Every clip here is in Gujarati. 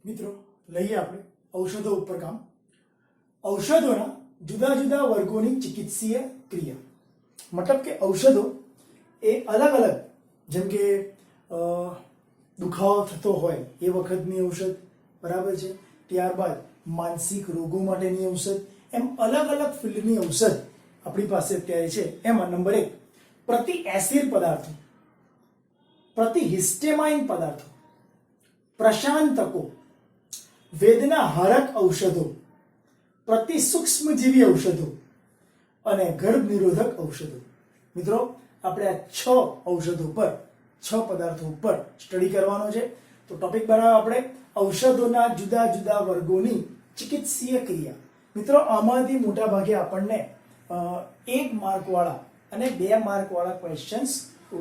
મિત્રો લઈએ આપણે ઔષધો ઉપર કામ. ઔષધોના જુદા જુદા વર્ગોની ચિકિત્સીય ક્રિયા, મતલબ કે ઔષધો એ અલગ અલગ, જેમ કે દુખાવો થતો હોય એ વખતની ઔષધ, બરાબર છે, ત્યારબાદ માનસિક રોગો માટેની ઔષધ, એમ અલગ અલગ ફિલ્ડની ઔષધ આપણી પાસે અત્યારે છે. એમાં નંબર 1 પ્રતિ એસિડ પદાર્થો, પ્રતિ હિસ્ટેમાઇન પદાર્થો, પ્રશાંતકો, વેદના હારક ઔષધો, પ્રતિ સૂક્ષ્મજીવી ઔષધો અને ગર્ભ નિરોધક ઔષધો. મિત્રો આપણે આ 6 ઔષધો પર, 6 પદાર્થો ઉપર સ્ટડી કરવાનો છે. તો ટોપિક બનાવો આપણે ઔષધોના જુદા જુદા વર્ગોની ચિકિત્સીય ક્રિયા. મિત્રો આમાંથી મોટા ભાગે આપણને 1 માર્ક વાળા અને 2 માર્ક વાળા ક્વેશ્ચન્સ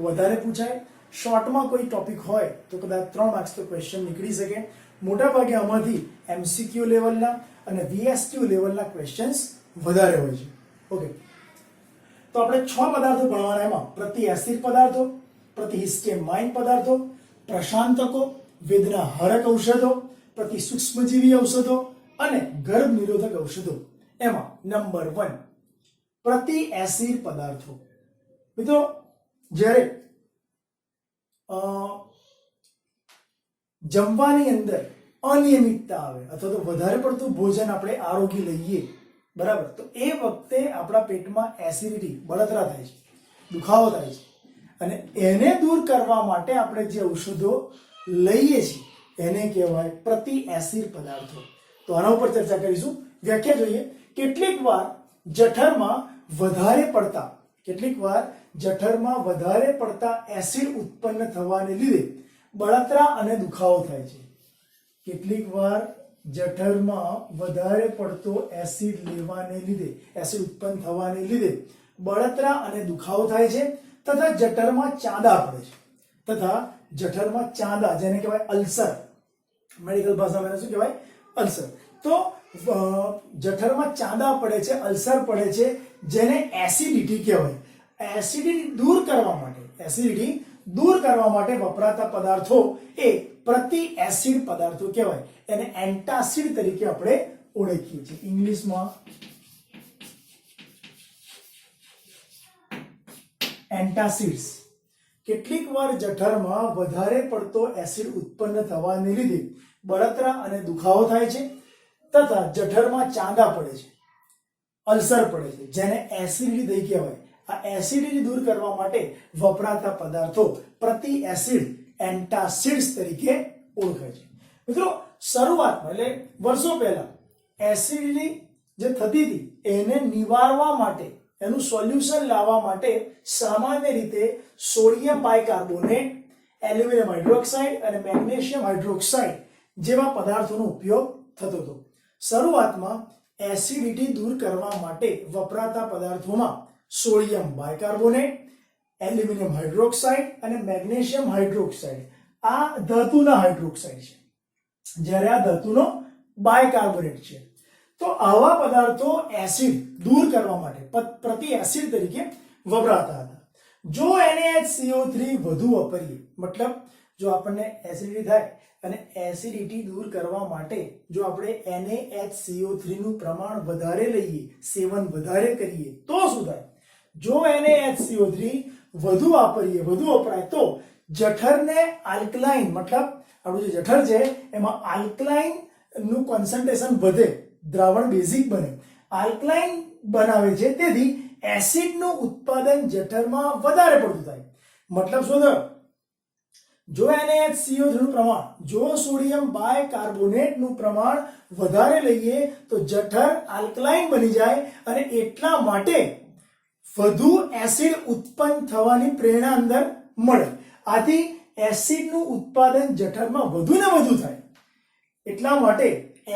વધારે પૂછાય. શોર્ટમાં કોઈ ટોપિક હોય તો કદાચ 3 માર્ક્સ તો ક્વેશ્ચન નીકળી શકે. મોટા ભાગે આમાંથી એમસીક્યુ લેવલના અને વીએસક્યુ લેવલના ક્વેશ્ચન્સ વધારે હોય છે. ઓકે, તો આપણે 6 પદાર્થો ભણવાના. એમાં પ્રતિ એસિડ પદાર્થો, પ્રતિ હિસ્ટેમાઇન પદાર્થો, પ્રશાંતકો, વેદના હારક ઔષધો, પ્રતિ સૂક્ષ્મજીવી ઔષધો અને ગર્ભ નિરોધક ઔષધો. એમાં નંબર 1 પ્રતિ એસિડ પદાર્થો. મિત્રો જ્યારે જમવાની અંદર અનિયમિતતા આવે અથવા તો વધારે પડતું ભોજન આપણે આરોગી લઈએ, બરાબર, તો એ વખતે આપણા પેટમાં એસિડિટી, બળતરા થાય છે, દુખાવો થાય છે, અને એને દૂર કરવા માટે આપણે જે ઔષધો લઈએ છીએ એને કહેવાય પ્રતિ એસિડ પદાર્થો. તો આના ઉપર ચર્ચા કરીશું. વ્યાખ્યા જોઈએ. કેટલીક વાર જઠરમાં વધારે પડતા એસિડ ઉત્પન્ન થવાને લીધે બળતરા અને દુખાવો થાય છે. કેટલીક વાર જઠરમાં વધારે પડતો એસિડ ઉત્પન્ન થવાને લીધે બળતરા અને દુખાવો થાય છે તથા જઠરમાં ચાંદા, જેને કહેવાય અલ્સર, મેડિકલ ભાષામાં શું કહેવાય? અલ્સર. તો જઠરમાં ચાંદા પડે છે, અલ્સર પડે છે, જેને એસિડિટી કહેવાય. એસિડિટી દૂર કરવા માટે વપરાતા પદાર્થો એ પ્રતિ એસિડ પદાર્થો કહેવાય. એને એન્ટાસિડ તરીકે આપણે ઓળખીએ છીએ. ઇંગ્લિશમાં એન્ટાસિડ્સ. કેટલીક વાર જઠરમાં વધારે પડતો એસિડ ઉત્પન્ન થવાને લીધે બળતરા અને દુખાવો થાય છે તથા જઠરમાં ચાંદા પડે છે, અલ્સર પડે છે, જેને એસિડિટી કહેવાય. આ એસિડિટી દૂર કરવા માટે વપરાતા પદાર્થો પ્રતિ એસિડ એન્ટાસિડ્સ તરીકે ઓળખાય છે. મિત્રો શરૂઆતમાં એટલે વર્ષો પહેલા એસિડિટી જે થતી હતી એને નિવારવા માટે, એનું સોલ્યુશન લાવવા માટે સામાન્ય રીતે સોડિયમ બાયકાર્બોનેટ, એલ્યુમિનિયમ હાઇડ્રોક્સાઇડ અને મેગ્નેશિયમ હાઇડ્રોક્સાઇડ જેવા પદાર્થોનો ઉપયોગ થતો હતો. શરૂઆતમાં એસિડિટી દૂર કરવા માટે વપરાતા પદાર્થોમાં સોડિયમ બાયકાર્બોનેટ, એલ્યુમિનિયમ હાઇડ્રોક્સાઇડ અને મેગ્નેશિયમ હાઇડ્રોક્સાઇડ આ ધાતુના હાઇડ્રોક્સાઇડ છે, જ્યારે આ ધાતુનો બાયકાર્બોનેટ છે. તો આવા પદાર્થો એસિડ દૂર કરવા માટે પ્રતિ એસિડ તરીકે વપરાતા હતા. જો NaHCO3 વધુ વાપરીએ, મતલબ જો આપણને એસિડિટી થાય અને એસિડિટી દૂર કરવા માટે જો આપણે NaHCO3 નું પ્રમાણ વધારે લઈએ, સેવન વધારે કરીએ, તો શું થાય? જો NaHCO3 વધુ વપરાય તો જઠરને આલ્કલાઇન, મતલબ આપણું જે જઠર છે એમાં આલ્કલાઇન નું કોન્સન્ટ્રેશન વધે, દ્રાવણ બેઝિક બને, આલ્કલાઇન બનાવે છે, તેથી એસિડનું ઉત્પાદન જઠરમાં વધારે પડતું થાય. મતલબ શું થયો? જો NaHCO3 નું પ્રમાણ, જો સોડિયમ બાયકાર્બોનેટ નું પ્રમાણ વધારે લઈએ તો જઠર આલ્કલાઇન બની જાય અને એટલા માટે વધુ એસિડ ઉત્પન્ન થવાની પ્રેરણા અંદર મળે. આથી એસિડનું ઉત્પાદન જઠરમાં વધુ ને વધુ થાય. એટલા માટે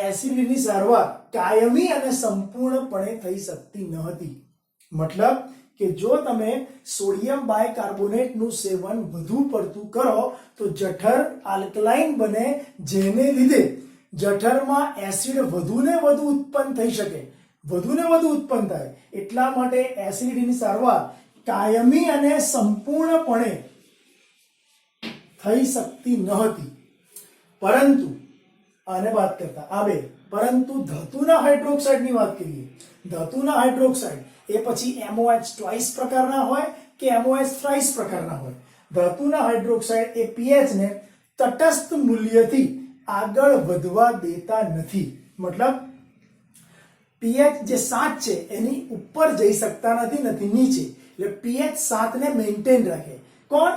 એસિડિટીની સારવાર કાયમી અને સંપૂર્ણપણે થઈ શકતી ન હતી. મતલબ કે જો તમે સોડિયમ બાયકાર્બોનેટ નું સેવન વધુ પડતું કરો તો જઠર આલ્કલાઇન બને, જેને લીધે જઠરમાં એસિડ વધુ ને વધુ ઉત્પન્ન થઈ શકે, વધુ ને વધુ ઉત્પન્ન થાય. એટલા માટે એસિડિટીની સારવાર કાયમી અને સંપૂર્ણપણે થઈ શકતી ન હતી. પરંતુ આને બાદ કરતા આ બે, પરંતુ ધાતુના હાઇડ્રોક્સાઇડની વાત કરીએ, ધાતુના હાઇડ્રોક્સાઇડ એ પછી MOH ટ્વાઇસ પ્રકારના હોય કે MOH થ્રાઇસ પ્રકારના હોય. ધાતુના હાઇડ્રોક્સાઇડ એ pH ને તટસ્થ મૂલ્યથી આગળ વધવા દેતા નથી. મતલબ pH જે 7 છે એની ઉપર જઈ શકતા નથી નીચે. એટલે pH 7 ને મેન્ટેન રાખે. કોણ?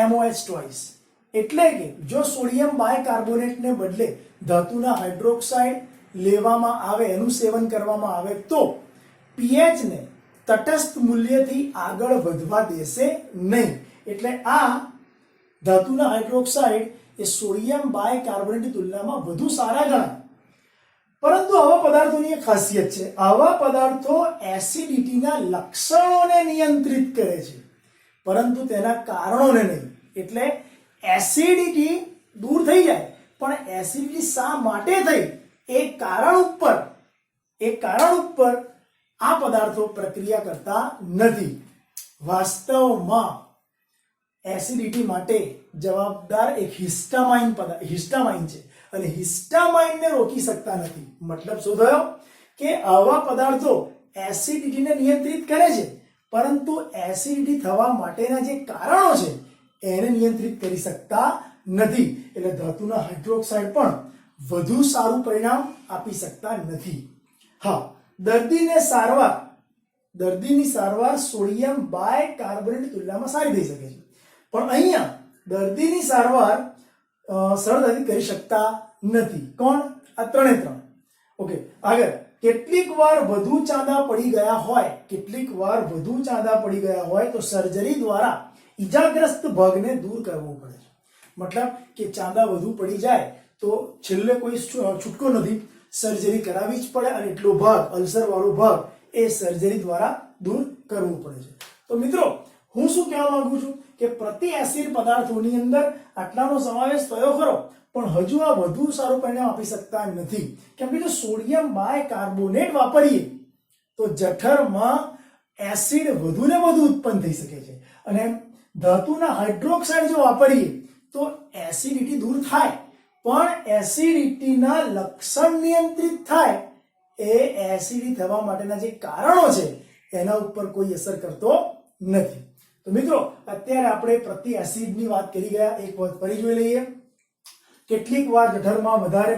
MOH twice. એટલે કે જો સોડિયમ બાયકાર્બોનેટ ને બદલે ધાતુના હાઇડ્રોક્સાઇડ લેવામાં આવે, એનું સેવન કરવામાં આવે તો pH ને તટસ્થ મૂલ્યથી આગળ વધવા દેશે નહીં. એટલે આ ધાતુના હાઇડ્રોક્સાઇડ એ સોડિયમ બાયકાર્બોનેટની તુલનામાં વધુ સારા ગણાય. પરંતુ આવા પદાર્થોની એક ખાસિયત છે, આવા પદાર્થો એસિડિટીના લક્ષણોને નિયંત્રિત કરે છે પરંતુ તેના કારણોને નહીં. એટલે એસિડિટી દૂર થઈ જાય, પણ એસિડિટી શા માટે થઈ એ કારણ ઉપર આ પદાર્થો પ્રક્રિયા કરતા નથી. વાસ્તવમાં એસિડિટી માટે જવાબદાર એક હિસ્ટામાઇન છે અને હિસ્ટામાઇનને રોકી શકતા નથી. મતલબ શું થયો કે આવા પદાર્થો એસિડિટીને નિયંત્રિત કરે છે પરંતુ એસિડિટી થવા માટેના જે કારણો છે એને નિયંત્રિત કરી શકતા નથી. એટલે ધાતુના હાઇડ્રોક્સાઇડ પણ વધુ સારું પરિણામ આપી શકતા નથી. હા, દર્દીની સારવાર સોડિયમ બાયકાર્બોનેટની તુલનામાં સારી થઈ શકે છે, પણ અહીંયા દર્દીની સારવાર સરળતાથી કરી શકતા નથી. કોણ? આ ત્રણે. ઓકે, આગળ. કેટલીક વાર વધુ ચાંદા પડી ગયા હોય તો સર્જરી દ્વારા ઈજાગ્રસ્ત ભાગને દૂર કરવો પડે છે. મતલબ કે ચાંદા વધુ પડી જાય તો છેલ્લે કોઈ છૂટકો નથી, સર્જરી કરાવવી જ પડે અને એટલો ભાગ, અલ્સર વાળો ભાગ એ સર્જરી દ્વારા દૂર કરવું પડે છે. તો મિત્રો, હું શું કહેવા માંગુ છું કે પ્રતિ એસિડ પદાર્થોની અંદર આટલાનો સમાવેશ થયો ખરો, પણ હજુ આ વધુ સારું પરિણામ આપી શકતા નથી. કેમ કે જો સોડિયમ બાયકાર્બોનેટ વાપરીએ તો જઠરમાં એસિડ વધુ ને વધુ ઉત્પન્ન થઈ શકે છે અને ધાતુના હાઇડ્રોક્સાઇડ જો વાપરીએ તો એસિડિટી દૂર થાય, પણ એસિડિટીના લક્ષણ નિયંત્રિત થાય. એ એસિડિટી થવા માટેના જે કારણો છે એના ઉપર કોઈ અસર કરતો નથી. તો મિત્રો, અત્યારે આપણે પ્રતિ એસિડની વાત કરી ગયા, એક વાત ફરી જોઈ લઈએ. કેટલીક વાર જઠરમાં વધારે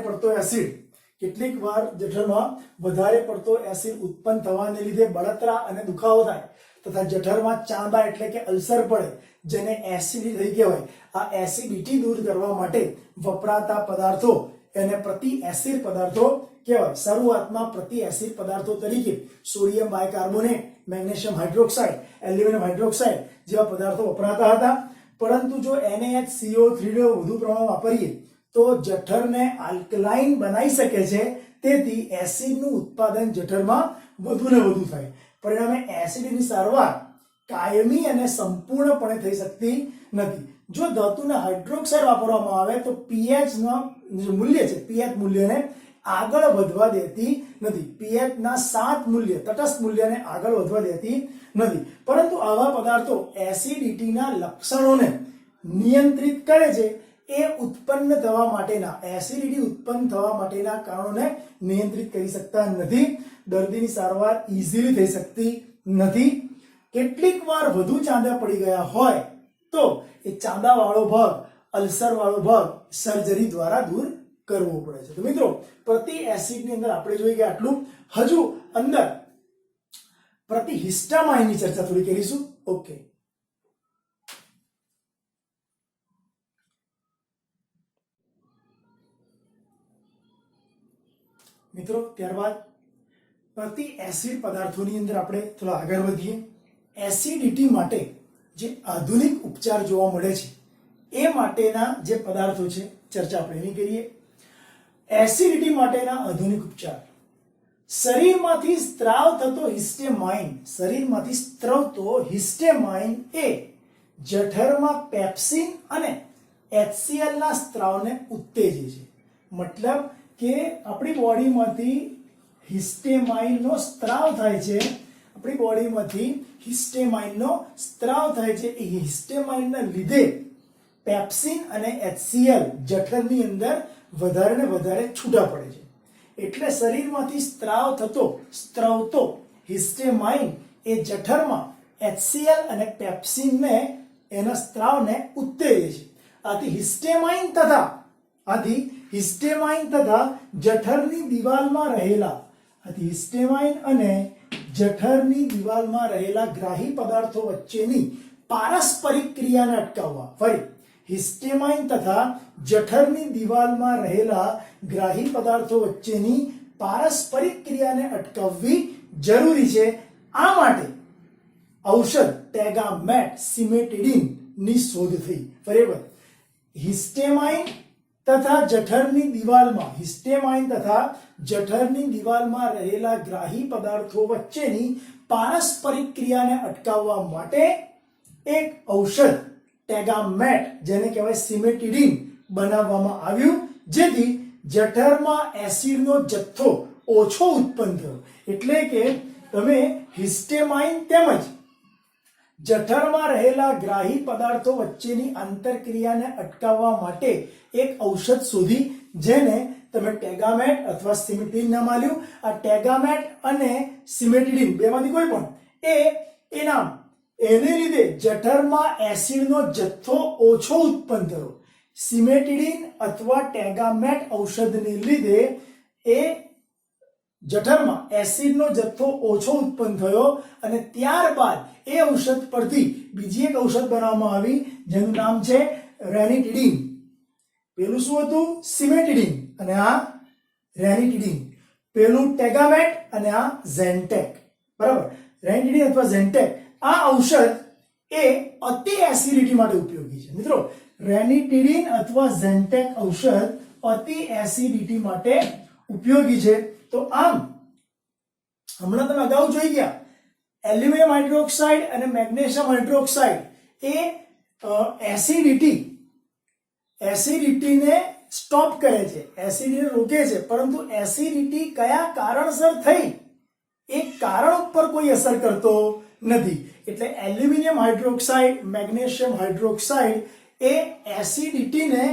પડતો એસિડ ઉત્પન્ન થવાને લીધે બળતરા અને દુખાવો થાય તથા જઠરમાં ચાંદા એટલે કે અલ્સર પડે, જેને એસિડિટી કહેવાય. આ એસિડિટી દૂર કરવા માટે વપરાતા પદાર્થો એને પ્રતિ એસિડ પદાર્થો કહેવાય. શરૂઆતમાં પ્રતિ એસિડ પદાર્થો તરીકે sodium bicarbonate, magnesium hydroxide, aluminium hydroxide જેવા પદાર્થો વપરાતા હતા, પરંતુ જો NaHCO3 વધુ પ્રમાણમાં વાપરીએ તો જઠરને આલ્કલાઇન બનાવી શકે છે. તેથી એસિડનું ઉત્પાદન જઠરમાં વધુ ને વધુ થાય. પરિણામે એસિડિટીની સારવાર કાયમી અને સંપૂર્ણપણે થઈ શકતી નથી. જો ધાતુના હાઇડ્રોક્સાઇડ વાપરવામાં આવે તો pH ના જે મૂલ્ય છે, pH મૂલ્યને આગળ વધવા દેતી નથી. pH ના 7 મૂલ્ય, તટસ્થ મૂલ્યને આગળ વધવા દેતી નથી. પરંતુ આવા પદાર્થો એસિડિટીના લક્ષણોને નિયંત્રિત કરે છે. એ એસિડિટી ઉત્પન્ન થવા માટેના કારણોને નિયંત્રિત કરી શકતા નથી. દર્દીની સારવાર ઈઝીલી થઈ શકતી નથી. કેટલીક વાર વધુ ચાંદા પડી ગયા હોય તો એ ચાંદા વાળો ભાગ, અલ્સર વાળો ભાગ સર્જરી દ્વારા દૂર કરવો પડે છે. તો મિત્રો, પ્રતિ એસિડની અંદર આપણે જોઈએ કે આટલું. હજુ અંદર પ્રતિ હિસ્ટામાઇનની ચર્ચા થોડી કરીશું. ઓકે મિત્રો, ત્યારબાદ પ્રતિ એસિડ પદાર્થોની અંદર આપણે થોડા આગળ વધીએ. એસિડિટી માટે જે આધુનિક ઉપચાર જોવા મળે છે એ માટેના જે પદાર્થો છે ચર્ચા આપણે એની કરીએ. એસિડિટી માટેના આધુનિક ઉપચાર. શરીરમાંથી સ્ત્રાવતો હિસ્ટેમાઇન એ જઠરમાં પેપ્સિન અને HCl ના સ્ત્રાવને ઉત્તેજે છે. મતલબ કે આપણી બોડીમાંથી હિસ્ટેમાઇનનો સ્ત્રાવ થાય છે. એ હિસ્ટેમાઇનના લીધે પેપ્સિન અને HCl જઠરની અંદર વધારે ને વધારે છૂટા પડે છે. એટલે શરીરમાંથી સ્ત્રાવતો હિસ્ટેમાઇન એ જઠરમાં HCl અને પેપ્સિનને એના સ્ત્રાવને ઉત્તેજે છે. આથી હિસ્ટેમાઇન તથા જઠરની દિવાલમાં રહેલા ગ્રાહી પદાર્થો વચ્ચેની પારસ્પરિક ક્રિયાને અટકાવવા. ફરી, હિસ્ટેમાઇન તથા જઠરની દિવાલમાં રહેલા ગ્રાહી પદાર્થો વચ્ચેની પારસ્પરિક ક્રિયાને અટકાવવી જરૂરી છે. આ માટે ઔષધ ટેગામેટ સિમેટિડિન ની શોધ થઈ. બરાબર, હિસ્ટેમાઇન તથા જઠરની દિવાલમાં રહેલા ગ્રાહી પદાર્થો વચ્ચેની પારસ્પરિક ક્રિયાને અટકાવવા માટે એક ઔષધ ટેગામેટ, જેને કહેવાય સિમેટિડિન, બનાવવામાં આવ્યું, જેથી જઠરમાં એસિડનો જથ્થો ઓછો ઉત્પન્ન થયો. એટલે કે તમે હિસ્ટેમાઇન તેમજ જઠરમાં રહેલા ગ્રાહી પદાર્થો વચ્ચેની આંતરક્રિયાને અટકાવવા માટે એક ઔષધ શોધી, જેને તમે ટેગામેટ અથવા સિમેટિડિન નામ આપ્યું. આ ટેગામેટ અને સિમેટિડિન બેમાંથી કોઈ પણ એને લીધે જઠરમાં એસિડનો જથ્થો ઓછો ઉત્પન્ન થયો. સિમેટિડિન અથવા ટેગામેટ ઔષધને લીધે એ જઠરમાં એસિડનો જથ્થો ઓછો ઉત્પન્ન થયો અને ત્યારબાદ એ ઔષધ પરથી બીજી એક ઔષધ બનાવવામાં આવી, જેનું નામ છે રેનિટિડિન. પેલું શું હતું? સિમેટિડિન, અને આ રેનિટિડિન. પેલું ટેગામેટ અને આ ઝેન્ટેક. બરાબર, રેનિટિડિન અથવા ઝેન્ટેક આ ઔષધ એ અતિ એસિડિટી માટે ઉપયોગી છે. મિત્રો, રેનિટિડિન અથવા ઝેન્ટેક ઔષધ અતિ એસિડિટી માટે ઉપયોગી છે. તો આમ હમણાં તમે અગાઉ જોઈ ગયા, એલ્યુમિનિયમ હાઇડ્રોક્સાઇડ અને મેગ્નેશિયમ હાઇડ્રોક્સાઇડ એ એસિડિટીને સ્ટોપ કરે છે, એસિડિટીને રોકે છે. પરંતુ એસિડિટી કયા કારણસર થઈ એ કારણ ઉપર કોઈ અસર કરતો નથી. એટલે એલ્યુમિનિયમ હાઇડ્રોક્સાઇડ, મેગ્નેશિયમ હાઇડ્રોક્સાઇડ એ એસિડિટીને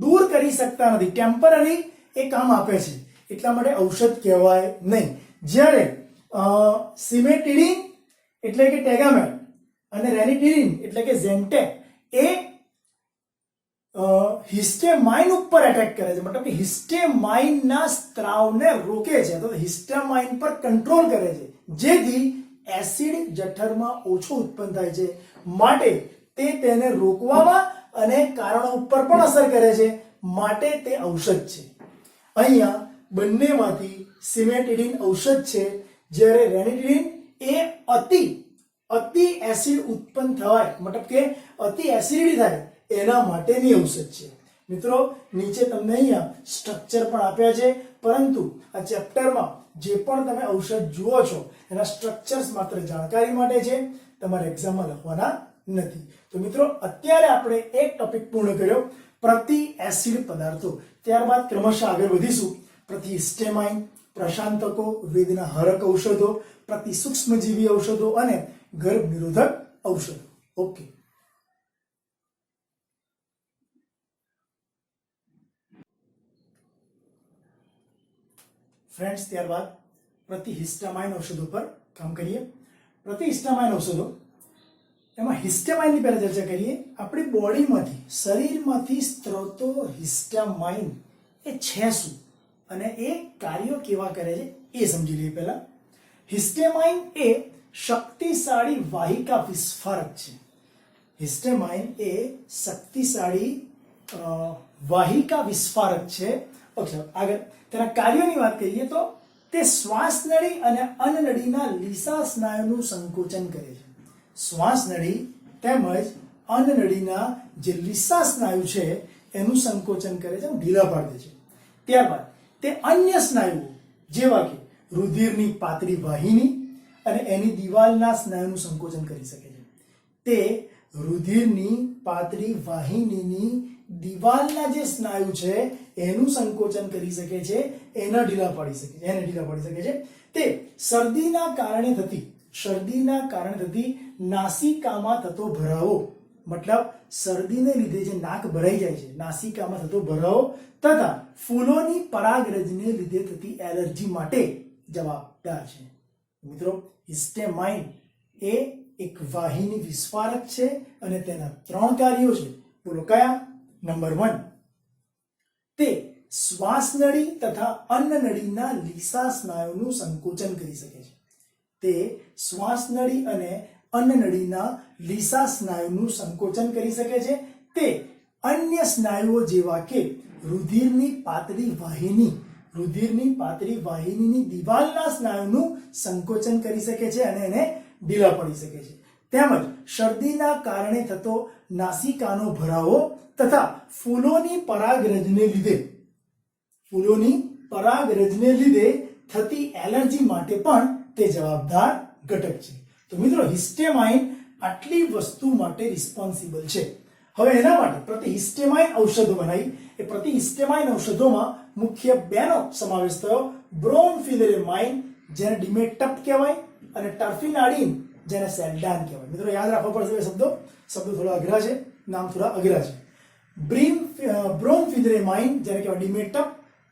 દૂર કરી શકતા નથી, ટેમ્પરરી એ કામ આપે છે, એટલા માટે ઔષધ કહેવાય નહીં. જ્યારે સિમેટિડિન એટલે કે ટેગામેટ અને રેનિટિડિન એટલે કે ઝેન્ટેક એ હિસ્ટેમાઇન ઉપર એટેક કરે છે, મતલબ કે હિસ્ટેમાઇનના સ્ત્રાવને રોકે છે, તો હિસ્ટેમાઇન પર કંટ્રોલ કરે છે, જેથી એસિડ જઠરમાં ઓછો ઉત્પન્ન થાય છે. માટે તેને રોકવામાં અને કારણો ઉપર પણ અસર કરે છે, માટે તે ઔષધ છે. અહીંયા બંનેમાંથી સિમેટિડિન ઔષધ છે, જ્યારે રેનિટિડિન એ અતિ એસિડ ઉત્પન્ન થાય, મતલબ કે અતિ એસિડિટી થાય એના માટેની ઔષધ છે. મિત્રો, નીચે તમને અહીંયા સ્ટ્રક્ચર પણ આપ્યા છે, પરંતુ આ ચેપ્ટરમાં જે પણ તમે ઔષધ જુઓ છો એના સ્ટ્રક્ચર્સ માત્ર જાણકારી માટે છે, તમારે એક્ઝામમાં લખવાના નથી. તો મિત્રો, અત્યારે આપણે એક ટોપિક પૂર્ણ કર્યો, પ્રતિ એસિડ પદાર્થો. ત્યારબાદ ક્રમશઃ આગળ વધીશું. પ્રતિહિસ્ટેમાઇન, પ્રશાંતકો, વેદના હરક ઔષધો, પ્રતિ સૂક્ષ્મજીવી ઔષધો અને ગર્ભ નિરોધક ઔષધો. ઓકે. ફ્રેન્ડ્સ, ત્યારબાદ પ્રતિહિસ્ટામાઇન ઔષધો પર કામ કરીએ. પ્રતિહિસ્ટામાઇન ઔષધો, એમાં હિસ્ટેમાઇનની પહેલા ચર્ચા કરીએ. આપણી બોડીમાંથી, શરીરમાંથી સ્ત્રોતો હિસ્ટામાઇન એ છે શું અને એ કાર્યો કેવા કરે છે એ સમજી લઈએ. પહેલા, હિસ્ટેમાઇન એ શક્તિશાળી વાહિકા વિસ્ફારક છે. હિસ્ટેમાઇન એ શક્તિશાળી વાહિકા વિસ્ફારક છે. ઓકે, આગળ તેના કાર્યોની વાત કરીએ તો તે શ્વાસનળી અને અન્નનળીના લીસા સ્નાયુનું સંકોચન કરે છે. શ્વાસનળી તેમજ અન્નનળીના જે લીસા સ્નાયુ છે એનું સંકોચન કરે છે, ઢીલા પાડે છે. ત્યારબાદ તે અન્ય સ્નાયુઓ જેવા કે રુધિરની પાતળી વાહિની અને એની દિવાલના સ્નાયુનું સંકોચન કરી શકે છે. તે રુધિરની પાતળી વાહિનીની દિવાલના જે સ્નાયુ છે એનું સંકોચન કરી શકે છે, એને ઢીલા પાડી શકે છે. તે શરદીના કારણે થતી નાસિકામાં થતો ભરાવો મતલબ શરદીને લીધે જે નાક ભરાઈ જાય છે, નાસિકામાં થતો ભરાવો તથા ફૂલોની પરાગરજને લીધે થતી એલર્જી માટે જવાબદાર છે. મિત્રો, હિસ્ટેમાઇન એ એક વાહિની વિસ્ફારક છે અને તેના 3 કાર્યો છે. બોલો કયા? નંબર 1, તે શ્વાસનળી તથા અન્નનળીના લીસા સ્નાયુનું સંકોચન કરી શકે છે. તે શ્વાસનળી અને અન્નનળીના લીસા સ્નાયુનું સંકોચન કરી શકે છે. તે અન્ય સ્નાયુઓ જેવા કે રુધિરની પાતળી વાહિનીની દિવાલના સ્નાયુનું સંકોચન કરી શકે છે અને એને ઢીલા પડી શકે છે. તેમજ શરદીના કારણે થતો નાસિકાનો ભરાવો તથા ફૂલોની પરાગરજને લીધે થતી એલર્જી માટે પણ તે જવાબદાર ઘટક છે. તો મિત્રો, હિસ્ટેમાઇન આટલી વસ્તુ માટે રિસ્પોન્સિબલ છે. હવે એના માટે પ્રતિહિસ્ટેમાઇન ઔષધો બનાવી. એ પ્રતિહિસ્ટેમાઇન ઔષધોમાં મુખ્ય 2નો સમાવેશ થયો. બ્રોમફેનિરામાઇન, જેને ડિમેટપ કહેવાય, અને ટર્ફેનાડીન, જેને સેલ્ડાન કહેવાય. મિત્રો, યાદ રાખવો પડશે શબ્દો થોડા અઘરા છે, નામ થોડા અઘરા છે. બ્રોમફેનિરામાઇન, જેને કહેવાય ડિમેટપ,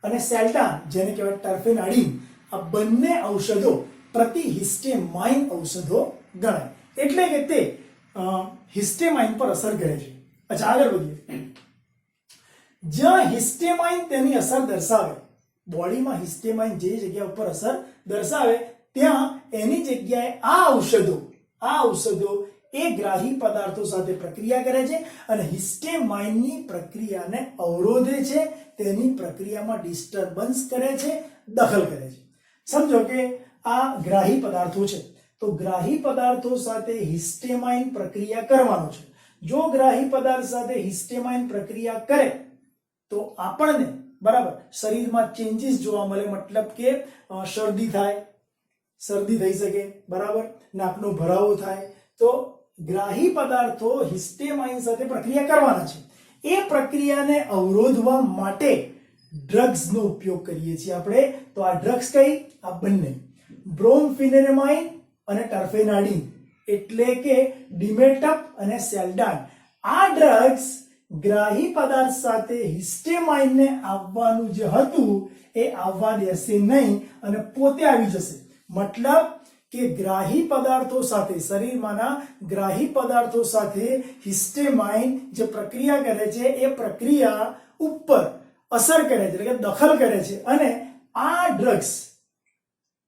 અને સેલ્ડાન, જેને કહેવાય ટર્ફેનાડીન, આ બંને ઔષધો પ્રતિહિસ્ટેમાઇન ઔષધો ગણાય. એટલે કે તે હિસ્ટેમાઇન પર અસર કરે છે. અચ્છા, આગળ વધીએ. જ્યાં હિસ્ટેમાઇન તેની અસર દર્શાવે, બોડીમાં હિસ્ટેમાઇન જે જગ્યા ઉપર અસર દર્શાવે ત્યાં એની જગ્યાએ આ ઔષધો એ ગ્રાહી પદાર્થો સાથે પ્રક્રિયા કરે છે અને હિસ્ટેમાઇનની પ્રક્રિયાને અવરોધે છે, તેની પ્રક્રિયામાં ડિસ્ટર્બન્સ કરે છે, દખલ કરે છે. સમજો કે આ ગ્રાહી પદાર્થો છે, તો ગ્રાહી પદાર્થો સાથે હિસ્ટેમાઇન પ્રક્રિયા કરવાનો છે. જો ગ્રાહી પદાર્થ સાથે હિસ્ટેમાઇન પ્રક્રિયા કરે તો આપણને બરાબર શરીરમાં ચેન્જીસ જોવા મળે. મતલબ કે શરદી થઈ શકે, બરાબર, નાકનો ભરાવો થાય. તો ગ્રાહી પદાર્થો હિસ્ટેમાઇન સાથે પ્રક્રિયા કરવાના છે. એ પ્રક્રિયાને અવરોધવા માટે ડ્રગ્સનો ઉપયોગ કરીએ છીએ આપણે. તો આ ડ્રગ્સ કઈ? આ બંને, બ્રોમફેનિરામાઇન અને ટર્ફેનાડીન, એટલે કે ડિમેટપ અને સેલ્ડાન. આ ડ્રગ્સ ગ્રાહી પદાર્થ સાથે હિસ્ટેમાઇનને આવવાનું જે હતું એ આવવા દેશે નહીં અને પોતે આવી જશે. મતલબ કે ગ્રાહી પદાર્થો સાથે, શરીરમાંના ગ્રાહી પદાર્થો સાથે હિસ્ટેમાઇન જે પ્રક્રિયા કરે છે એ પ્રક્રિયા ઉપર અસર કરે છે, એટલે કે દખલ કરે છે. અને આ ડ્રગ્સ,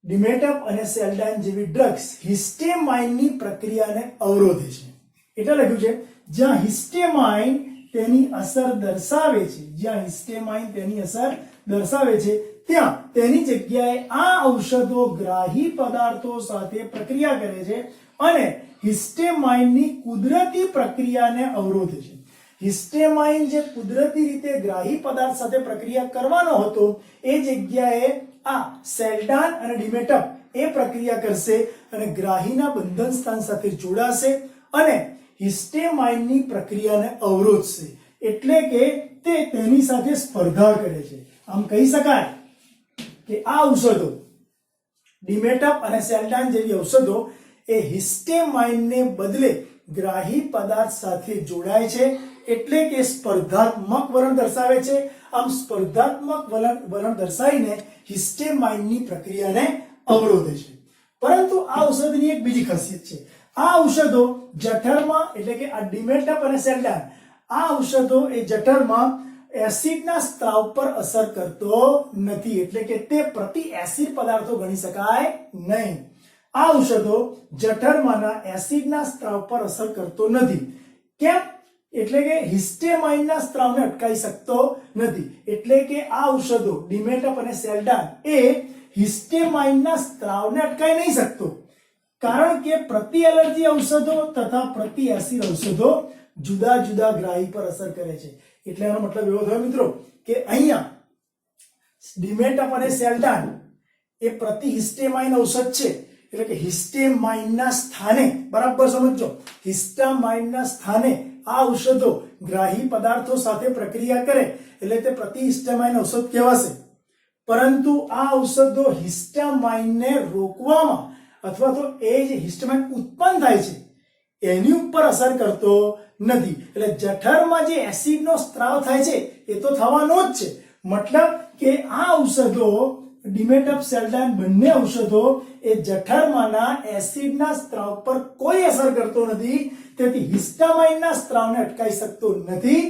ડિમેટપ અને સેલ્ડાન જેવી ડ્રગ્સ, હિસ્ટેમાઇનની પ્રક્રિયાને અવરોધે છે. એટલે લખ્યું છે જ્યાં હિસ્ટેમાઇન તેની અસર દર્શાવે છે ત્યાં તેની જગ્યાએ આ ઔષધો ગ્રાહી પદાર્થો સાથે પ્રક્રિયા કરે છે અને હિસ્ટેમાઇનની કુદરતી પ્રક્રિયાને અવરોધે છે. હિસ્ટેમાઇન જે કુદરતી રીતે ગ્રાહી પદાર્થ સાથે પ્રક્રિયા કરવાનો હતો એ જગ્યાએ આ સેલ્ડાન અને ડિમેટપ એ પ્રક્રિયા કરશે અને ગ્રાહીના બંધન સ્થાન સાથે જોડાશે અને હિસ્ટેમાઇનની પ્રક્રિયાને અવરોધશે. એટલે કે તે તેની સાથે સ્પર્ધા કરે છે. આમ કહી શકાય કે આ ઔષધો, ડિમેટપ અને સેલ્ડાન જેવી ઔષધો એ હિસ્ટેમાઇનને બદલે ગ્રાહી પદાર્થ સાથે જોડાય છે, એટલે કે સ્પર્ધાત્મક વલણ દર્શાવે છે. આમ સ્પર્ધાત્મક વલણ દર્શાવીને હિસ્ટેમાઇનની પ્રક્રિયાને અવરોધે છે. પરંતુ આ ઔષધની એક બીજી ખાસિયત છે. આ ઔષધો જઠરમાં, એટલે કે આ ડિમેટપ અને સેલ્ડાન, આ ઔષધો એ જઠરમાં એસિડના સ્ત્રાવ પર અસર કરતો નથી, એટલે કે તે પ્રતિ એસિડ પદાર્થો ગણી શકાય નહીં. આ ઔષધો જઠરમાંના એસિડના સ્ત્રાવ પર અસર કરતો નથી. કેમ? એટલે કે હિસ્ટેમાઇનના સ્ત્રાવને અટકાવી શકતો નથી. એટલે કે આ ઔષધો ડિમેટપ અને સેલ્ડાન એ હિસ્ટેમાઇનના સ્ત્રાવને અટકાવી નહીં શકતો, કારણ કે પ્રતિ એલર્જી ઔષધો તથા પ્રતિ એસિડ ઔષધો જુદા જુદા ગ્રાહી પર અસર કરે છે. એટલે એનો મતલબ એવો થયો મિત્રો કે અહીંયા ડિમેટપ અને સેલ્ડાન એ પ્રતિ હિસ્ટેમાઇન ઔષધ છે, એટલે કે હિસ્ટેમાઇનના સ્થાને, બરાબર સમજો, હિસ્ટેમાઇનના સ્થાને આ ઔષધો ગ્રાહી પદાર્થો સાથે પ્રક્રિયા કરે એટલે તે પ્રતિ હિસ્ટેમાઇન ઔષધ કહેવાશે. પરંતુ આ ઔષધો હિસ્ટેમાઇનને રોકવામાં અથવા તો એ જે હિસ્ટેમાઇન ઉત્પન્ન થાય છે એની ઉપર અસર કરતો નથી. એટલે જઠરમાં જે એસિડનો સ્ત્રાવ થાય છે એ તો થવાનો જ છે. મતલબ કે આ ઔષધો ડિમેટોપ્સેલ્ડાઇન બંને ઔષધો એ જઠરમાંના એસિડના સ્ત્રાવ પર કોઈ અસર કરતો નથી. તેથી હિસ્ટામાઇનના સ્ત્રાવને અટકાવી શકતો નથી.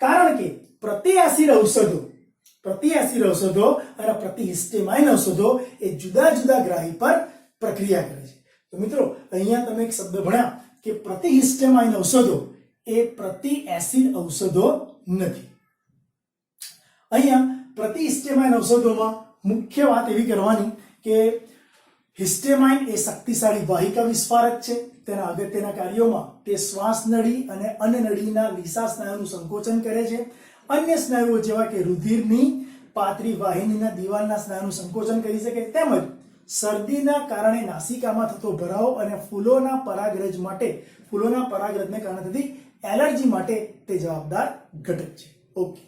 કારણ કે પ્રતિ એસિડ ઔષધો અને પ્રતિહિસ્ટેમાઇન ઔષધો એ જુદા જુદા ગ્રાહી પર પ્રક્રિયા કરે છે. તો મિત્રો અહીંયા તમે એક શબ્દ ભણ્યા કે પ્રતિહિસ્ટેમાઇન ઔષધો એ પ્રતિ એસિડ ઔષધો નથી. અહીંયા પ્રતિહિસ્ટેમાઇન ઔષધોમાં મુખ્ય વાત એવી કરવાની કે હિસ્ટેમાઇન એ શક્તિશાળી વાહિકા વિસ્ફારક છે. તેના અગત્યના કાર્યોમાં તે શ્વાસ નળી અને અન્નનળીના લીસા સ્નાયુનું સંકોચન કરે છે. અન્ય સ્નાયુઓ જેવા કે રુધિરની પાતળી વાહિનીના દિવાલના સ્નાયુનું સંકોચન કરી શકે, તેમજ શરદીના કારણે નાસિકામાં થતો ભરાવો અને ફૂલોના પરાગરજને કારણે થતી એલર્જી માટે તે જવાબદાર ઘટક છે. ઓકે.